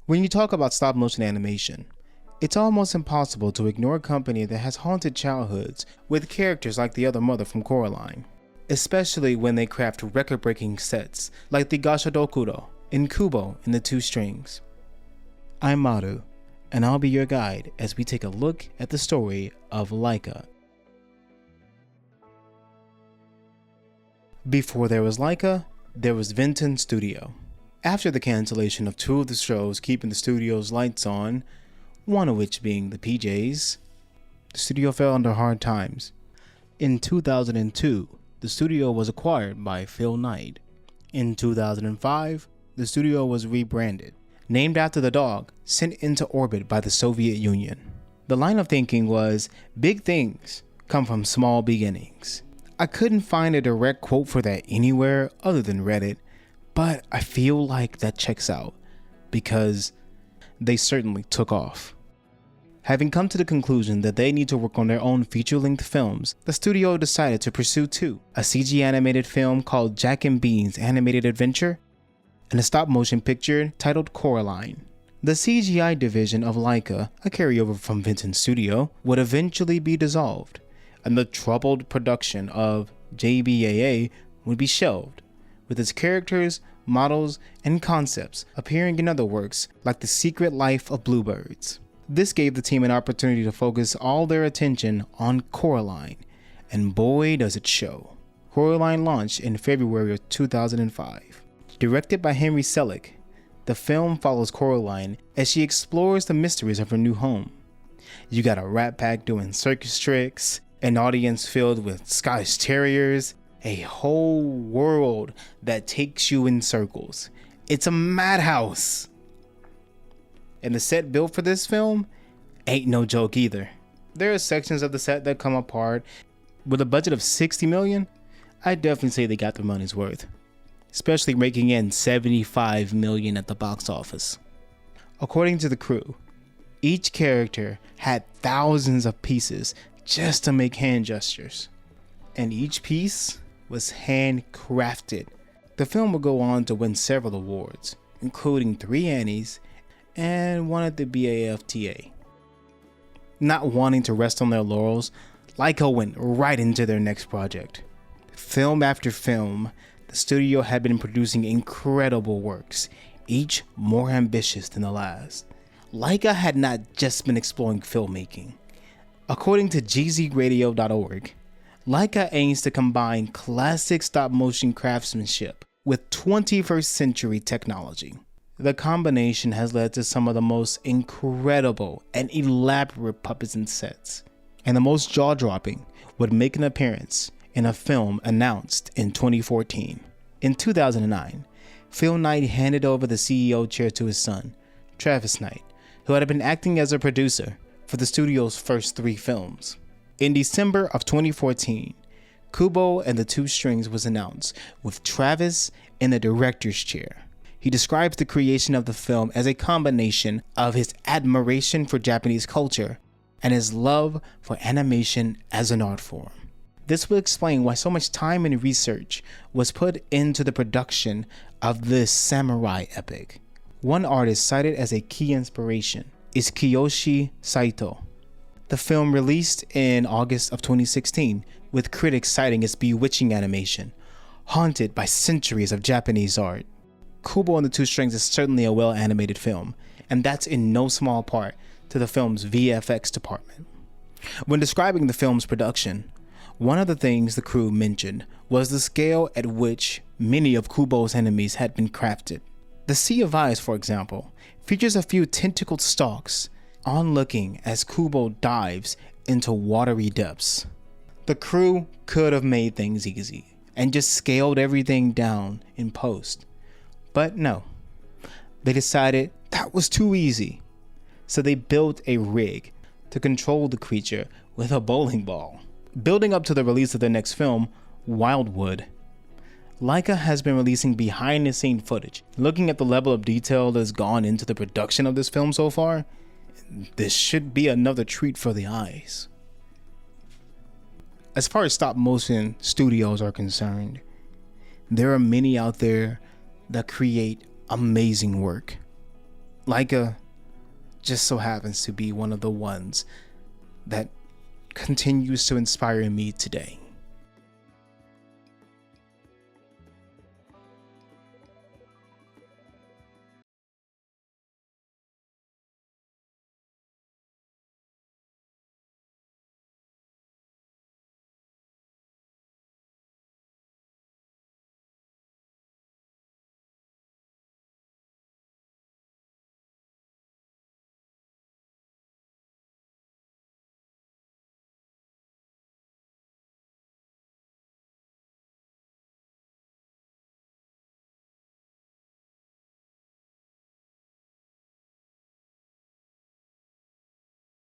When you talk about stop motion animation, it's almost impossible to ignore a company that has haunted childhoods with characters like the other mother from Coraline, especially when they craft record-breaking sets like the Gashadokuro in Kubo and the Two Strings. I'm Maru, and I'll be your guide as we take a look at the story of Laika. Before there was Laika, there was Vinton Studio. After the cancellation of two of the shows keeping the studio's lights on, one of which being the PJs, the studio fell under hard times. In 2002, the studio was acquired by Phil Knight. In 2005, the studio was rebranded, named after the dog sent into orbit by the Soviet Union. The line of thinking was, big things come from small beginnings. I couldn't find a direct quote for that anywhere other than Reddit, but I feel like that checks out, because they certainly took off. Having come to the conclusion that they need to work on their own feature-length films, the studio decided to pursue two, a CG animated film called Jack and Bean's Animated Adventure, and a stop-motion picture titled Coraline. The CGI division of Laika, a carryover from Vinton Studio, would eventually be dissolved, and the troubled production of JBAA would be shelved, with its characters, models, and concepts appearing in other works like The Secret Life of Bluebirds. This gave the team an opportunity to focus all their attention on Coraline, and boy does it show. Coraline launched in February of 2005. Directed by Henry Selick, the film follows Coraline as she explores the mysteries of her new home. You got a rat pack doing circus tricks, an audience filled with Scottish terriers, a whole world that takes you in circles. It's a madhouse. And the set built for this film ain't no joke either. There are sections of the set that come apart. With a budget of $60 million, I'd definitely say they got their money's worth, especially raking in $75 million at the box office. According to the crew, each character had thousands of pieces just to make hand gestures, and each piece was handcrafted. The film would go on to win several awards, including 3 Annies and one at the BAFTA. Not wanting to rest on their laurels, Laika went right into their next project. Film after film, the studio had been producing incredible works, each more ambitious than the last. Laika had not just been exploring filmmaking. According to gzradio.org, Laika aims to combine classic stop-motion craftsmanship with 21st century technology. The combination has led to some of the most incredible and elaborate puppets and sets, and the most jaw-dropping would make an appearance in a film announced in 2014. In 2009, Phil Knight handed over the CEO chair to his son, Travis Knight, who had been acting as a producer for the studio's first 3 films. In December of 2014, Kubo and the Two Strings was announced, with Travis in the director's chair. He describes the creation of the film as a combination of his admiration for Japanese culture and his love for animation as an art form. This will explain why so much time and research was put into the production of this samurai epic. One artist cited as a key inspiration is Kiyoshi Saito. The film released in August of 2016, with critics citing its bewitching animation, haunted by centuries of Japanese art. Kubo and the Two Strings is certainly a well-animated film, and that's in no small part to the film's VFX department. When describing the film's production, one of the things the crew mentioned was the scale at which many of Kubo's enemies had been crafted. The Sea of Eyes, for example, features a few tentacled stalks onlooking as Kubo dives into watery depths. The crew could have made things easy and just scaled everything down in post, but no, they decided that was too easy, so they built a rig to control the creature with a bowling ball. Building up to the release of their next film, Wildwood, Laika has been releasing behind-the-scene footage. Looking at the level of detail that has gone into the production of this film so far, this should be another treat for the eyes. As far as stop-motion studios are concerned, there are many out there that create amazing work. Laika just so happens to be one of the ones that continues to inspire me today.